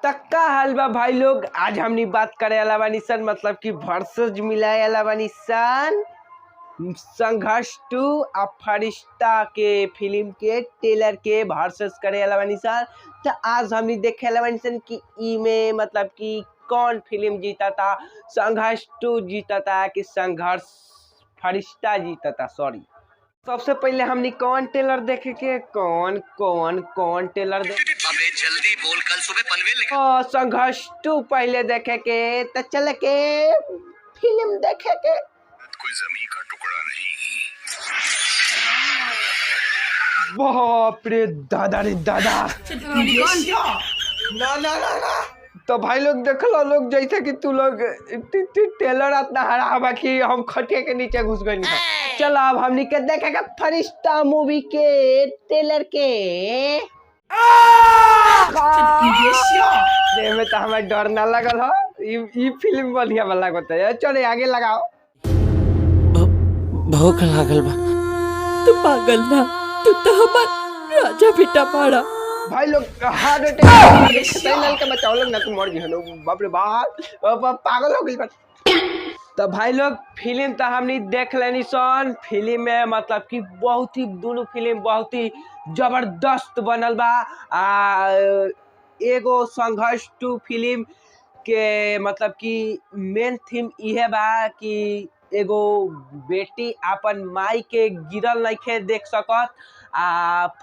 तक्का हलवा भाई लोग। आज हमनी बात करे वाला बानी सन मतलब कि वर्सेस मिलाए वाला बानी सन संघर्ष 2 और फरिश्ता के फिल्म के टेलर के वर्सेस करे वाला बानी सन। तो आज हमनी देखे वाला बानी सन कि ई में मतलब कि कौन फिल्म जीता था, संघर्ष 2 जीता था कि संघर्ष फरिश्ता जीता था। सॉरी, सबसे पहले हमनी कौन टेलर देखे के कौन टेलर देखे। अबे जल्दी बोल, कल सुबह पनवेल निकल। संघर्ष 2 पहले देखे के तो चल के फिल्म देखे के। कोई जमीन का टुकड़ा नहीं। बाप रे दादा रे दादा। ना तो भाई लोग देख लो लोग जैसे कि तू लोग टेलर इतना हरा हवा कि हम खटिया के नीचे घुस गए। चलो अब हमनी के देखेगा फरिश्ता मूवी के टेलर के। में तो हमें डर ना लगल हो। ई फिल्म बढ़िया वाला होता है। चलो आगे लगाओ। भूख लागल बा। तू पागल ना, तू तो हमार राजा बेटा पाड़ा। भाई लोग हार्ट अटैक के बचाओ लोग ना, तुम मर गए लोग। बाप रे बाप, पागल हो गई। तो भाई लोग फिल्म तो हमने देख लेनी सन। फिल्म में मतलब कि बहुत ही दोनों फिल्म बहुत ही जबरदस्त बनल बा। एगो संघर्ष 2 फिल्म के मतलब कि मेन थीम इहे बा कि एगो बेटी अपन माई के गिरल नइखे देख सकत।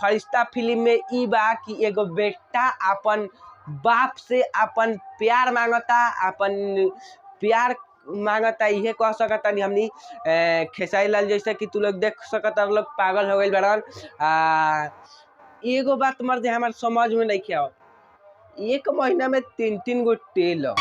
फरिश्ता फिल्म में ई बा कि एगो बेटा अपन बाप से अपन प्यार मांगता, अपन प्यार मांगता। इहे कह सकता हमनी खेसारी लाल जैसे कि तू लोग देख सकता लोग पागल हो गई बड़न। एगो बात मर्दे हमार समझ में नहीं आवत, एक महीना में 3 गो टेलर।